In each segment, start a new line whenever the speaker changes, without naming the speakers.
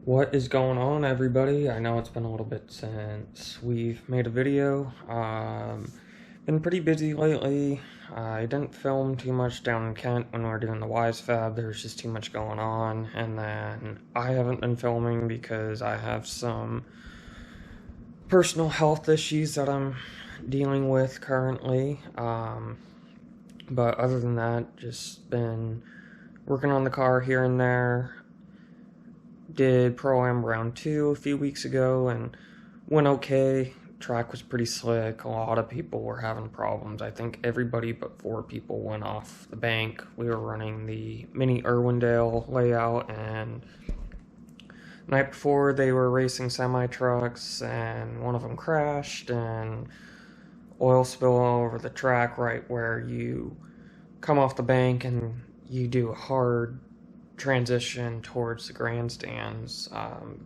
What is going on, everybody? I know it's been a little bit since we've made a video. Been pretty busy lately. I didn't film too much down in Kent when we were doing the Wise Fab. There was just too much going on. And then I haven't been filming because I have some personal health issues that I'm dealing with currently. But other than that, just been working on the car here and there. Did Pro-Am round 2 a few weeks ago and went okay. Track was pretty slick. A lot of people were having problems. I think everybody but 4 people went off the bank. We were running the mini Irwindale layout, and the night before they were racing semi-trucks, and one of them crashed, and oil spill all over the track right where you come off the bank and you do a hard transition towards the grandstands.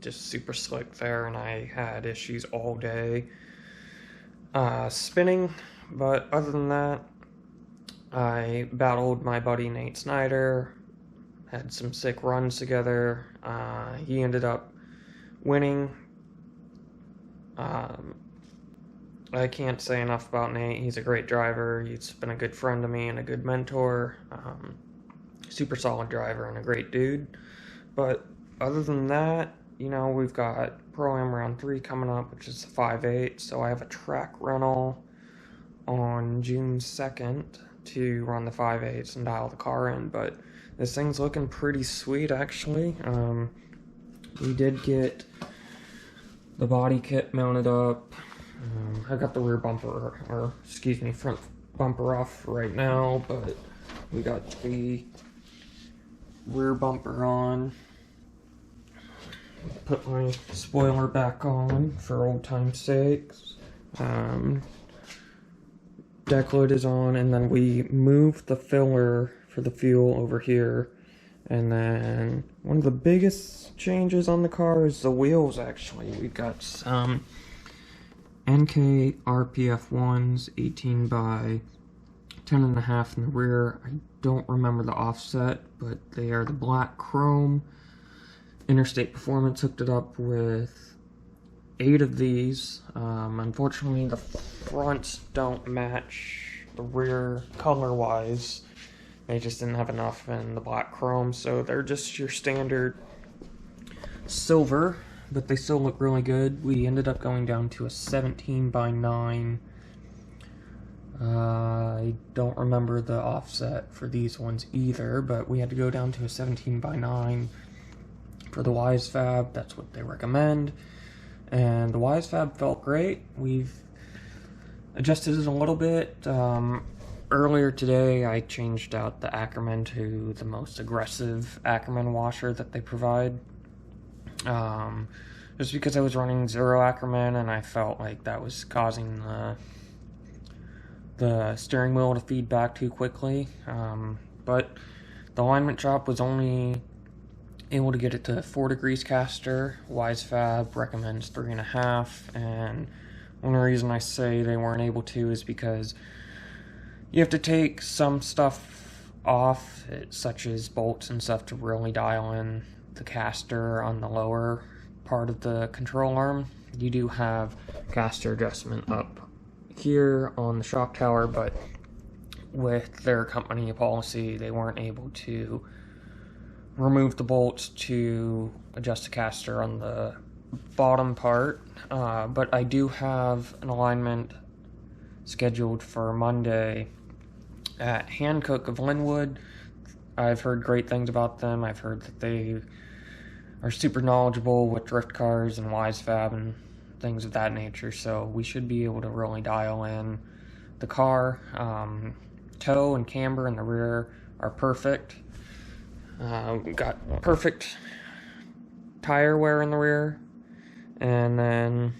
Just super slick there, and I had issues all day spinning. But other than that, I battled my buddy Nate Snyder, had some sick runs together. He ended up winning. I can't say enough about Nate. He's a great driver. He's been a good friend to me and a good mentor. Super solid driver and a great dude. But other than that, we've got Pro-Am round 3 coming up, which is the 5.8. So I have a track rental on June 2nd to run the 5.8s and dial the car in. But this thing's looking pretty sweet, actually. We did get the body kit mounted up. I got the rear bumper, front bumper off right now, but we got the rear bumper on. Put my spoiler back on for old time's sakes. Deck lid is on, and then we moved the filler for the fuel over here. And then one of the biggest changes on the car is the wheels, actually. We've got some NK RPF 1s, 18 by 10.5 in the rear. I don't remember the offset, but they are the black chrome. Interstate Performance hooked it up with 8 of these. Unfortunately, the fronts don't match the rear color-wise. They just didn't have enough in the black chrome, so they're just your standard silver, but they still look really good. We ended up going down to a 17 by 9. I don't remember the offset for these ones either, but we had to go down to a 17 by 9 for the Wise Fab. That's what they recommend, and the Wise Fab felt great. We've adjusted it a little bit. Earlier today, I changed out the Ackerman to the most aggressive Ackerman washer that they provide. Just because I was running 0 Ackerman, and I felt like that was causing the steering wheel to feed back too quickly. But the alignment shop was only able to get it to 4 degrees caster. Wise Fab recommends 3.5, and one reason I say they weren't able to is because you have to take some stuff off, such as bolts and stuff, to really dial in the caster on the lower part of the control arm. You do have caster adjustment up here on the shock tower, but with their company policy, they weren't able to remove the bolts to adjust the caster on the bottom part. But I do have an alignment scheduled for Monday at Handbrake of Linwood. I've heard great things about them. I've heard that they are super knowledgeable with drift cars and Wise Fab and things of that nature, so we should be able to really dial in the car. Toe and camber in the rear are perfect. Got perfect tire wear in the rear. And then,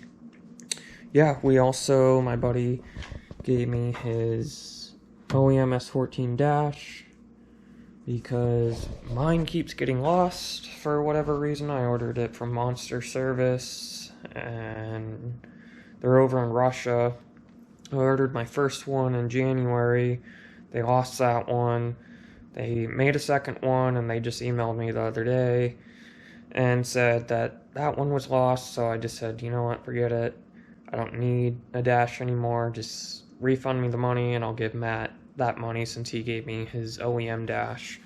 yeah, my buddy gave me his OEM S14 dash because mine keeps getting lost for whatever reason. I ordered it from Monster Service, and they're over in Russia. I ordered my first one in January. They lost that one. They made a second one, and they just emailed me the other day, and said that that one was lost, so I just said, you know what, forget it. I don't need a dash anymore. Just refund me the money and I'll give Matt that money since he gave me his OEM dash,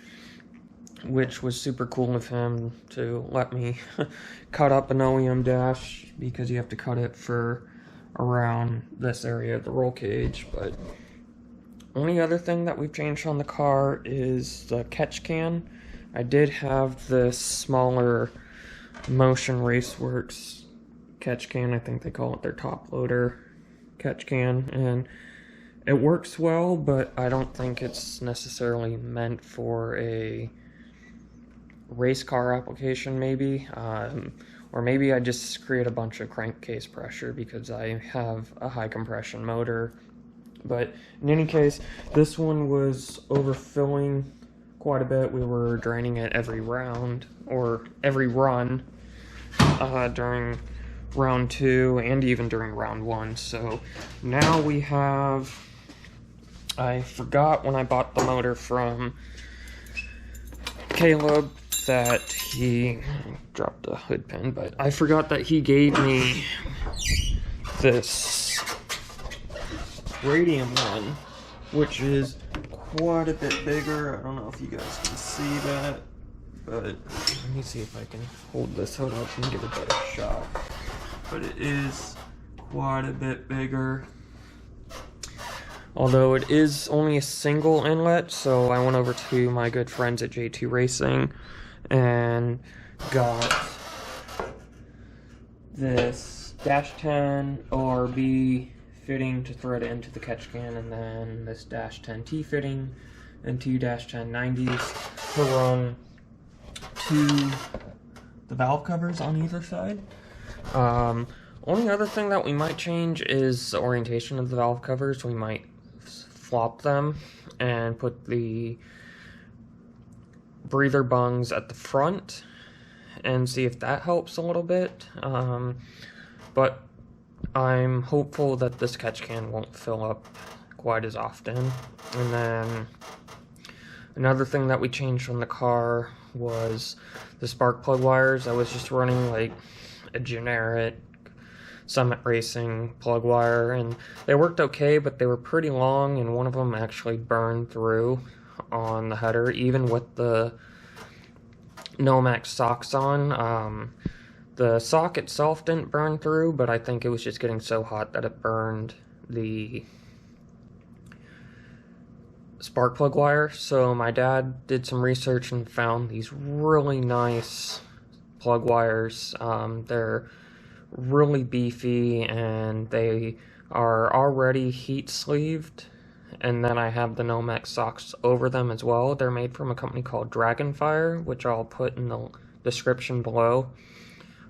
which was super cool of him to let me cut up an OEM dash because you have to cut it for around this area of the roll cage. But only other thing that we've changed on the car is the catch can. I did have this smaller Motion Raceworks catch can. I think they call it their top loader catch can, and it works well, but I don't think it's necessarily meant for a race car application, maybe. Or maybe I just create a bunch of crankcase pressure because I have a high compression motor. But in any case, this one was overfilling quite a bit. We were draining it every round, or every run, during round 2 and even during round 1. So now we have, I forgot when I bought the motor from Caleb that he dropped a hood pin, but I forgot that he gave me this radium one, which is quite a bit bigger. I don't know if you guys can see that, but let me see if I can hold this hood up and get a better shot. But it is quite a bit bigger, although it is only a single inlet. So I went over to my good friends at J2 Racing and got this Dash 10 ORB fitting to thread it into the catch can, and then this Dash 10T fitting and 2 Dash 1090s to run to the valve covers on either side. Only other thing that we might change is the orientation of the valve covers. We might flop them and put the breather bungs at the front and see if that helps a little bit. But I'm hopeful that this catch can won't fill up quite as often. And then another thing that we changed on the car was the spark plug wires. I was just running like a generic Summit Racing plug wire, and they worked okay, but they were pretty long, and one of them actually burned through on the header, even with the Nomex socks on. The sock itself didn't burn through, but I think it was just getting so hot that it burned the spark plug wire. So my dad did some research and found these really nice plug wires. They're really beefy and they are already heat sleeved, and then I have the Nomex socks over them as well. They're made from a company called Dragonfire, which I'll put in the description below.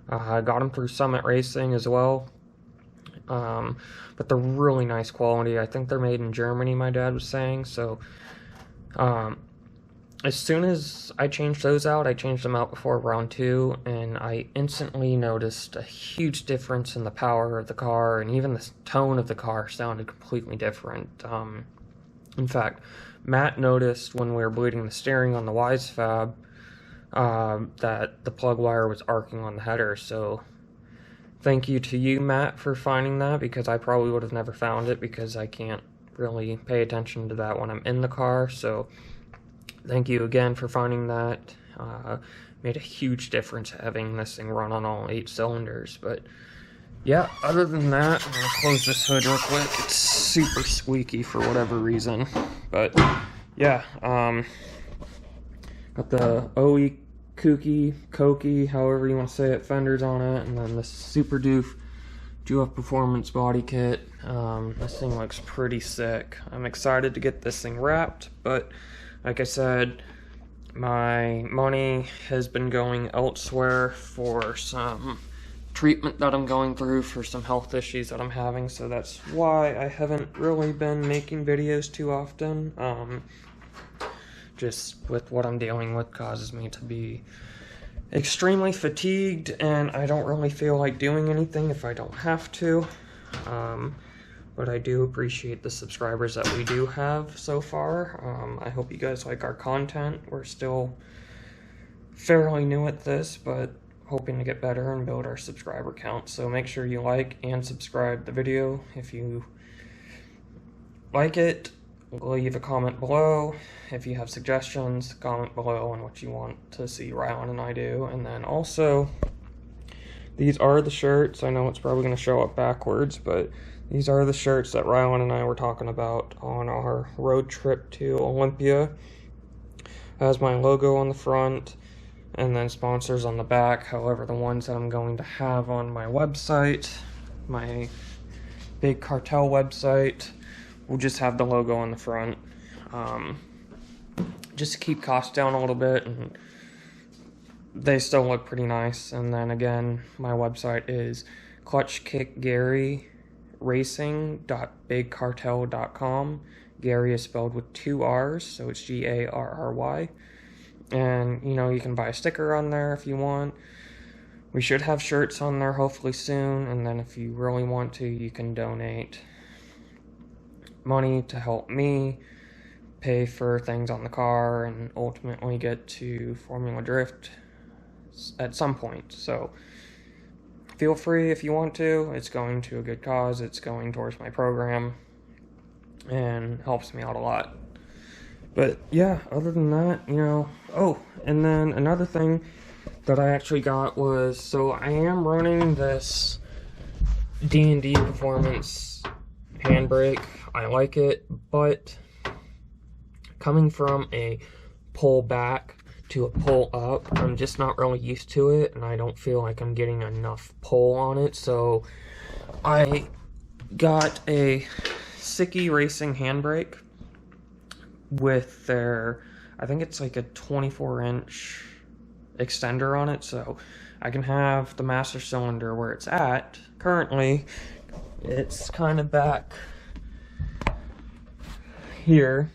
I got them through Summit Racing as well, but they're really nice quality. I think they're made in Germany, my dad was saying. So as soon as I changed those out, I changed them out before round 2, and I instantly noticed a huge difference in the power of the car, and even the tone of the car sounded completely different. In fact, Matt noticed when we were bleeding the steering on the WiseFab that the plug wire was arcing on the header. So thank you to you, Matt, for finding that, because I probably would have never found it because I can't really pay attention to that when I'm in the car. So thank you again for finding that. Made a huge difference having this thing run on all 8 cylinders. But yeah, other than that, I'm going to close this hood real quick. It's super squeaky for whatever reason. But yeah, got the OE Koki, however you want to say it, fenders on it, and then this Super Doof GF Performance body kit. This thing looks pretty sick. I'm excited to get this thing wrapped, but like I said, my money has been going elsewhere for some treatment that I'm going through for some health issues that I'm having, so that's why I haven't really been making videos too often. Just with what I'm dealing with causes me to be extremely fatigued, and I don't really feel like doing anything if I don't have to. But I do appreciate the subscribers that we do have so far. I hope you guys like our content. We're still fairly new at this, but hoping to get better and build our subscriber count. So make sure you like and subscribe the video. If you like it, leave a comment below. If you have suggestions, comment below on what you want to see Rylan and I do. And then also, these are the shirts. I know it's probably going to show up backwards, but these are the shirts that Rylan and I were talking about on our road trip to Olympia. It has my logo on the front and then sponsors on the back. However, the ones that I'm going to have on my website, my Big Cartel website, will just have the logo on the front. Just to keep costs down a little bit, and they still look pretty nice. And then again, my website is clutchkickgarryracing.bigcartel.com. Gary is spelled with 2 R's, so it's Garry. And, you know, you can buy a sticker on there if you want. We should have shirts on there hopefully soon. And then if you really want to, you can donate money to help me pay for things on the car and ultimately get to Formula Drift at some point. So feel free if you want to. It's going to a good cause. It's going towards my program and helps me out a lot. But yeah, other than that, you know, oh, and then another thing that I actually got was, so I am running this D&D Performance Handbrake. I like it, but coming from a pull back to a pull up, I'm just not really used to it, and I don't feel like I'm getting enough pull on it. So I got a Sicky Racing Handbrake with their, I think it's like a 24-inch extender on it, so I can have the master cylinder where it's at. Currently, it's kind of back here.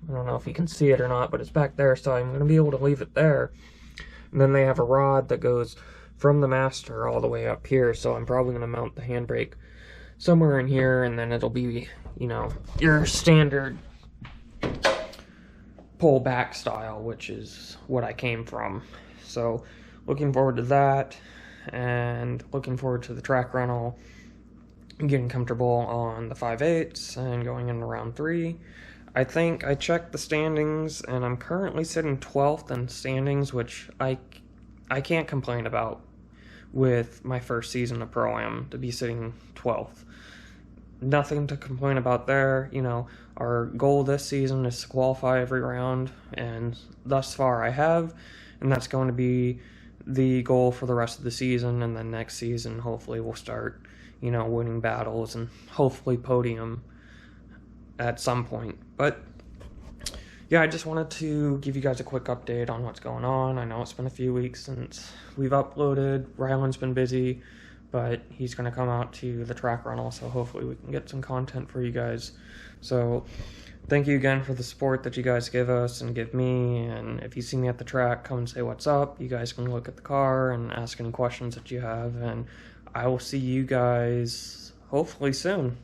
I don't know if you can see it or not, but it's back there, so I'm going to be able to leave it there. And then they have a rod that goes from the master all the way up here, so I'm probably going to mount the handbrake somewhere in here, and then it'll be, you know, your standard pull back style, which is what I came from. So looking forward to that, and looking forward to the track rental, getting comfortable on the 5/8 and going into round 3. I think I checked the standings, and I'm currently sitting 12th in standings, which I can't complain about with my first season of Pro-Am, to be sitting 12th. Nothing to complain about there. You know, our goal this season is to qualify every round, and thus far I have, and that's going to be the goal for the rest of the season. And then next season, hopefully we'll start, you know, winning battles and hopefully podium at some point. But yeah, I just wanted to give you guys a quick update on what's going on. I know it's been a few weeks since we've uploaded. Rylan's been busy, but he's going to come out to the track rental, so hopefully we can get some content for you guys. So thank you again for the support that you guys give us and give me. And if you see me at the track, come and say what's up. You guys can look at the car and ask any questions that you have, and I will see you guys hopefully soon.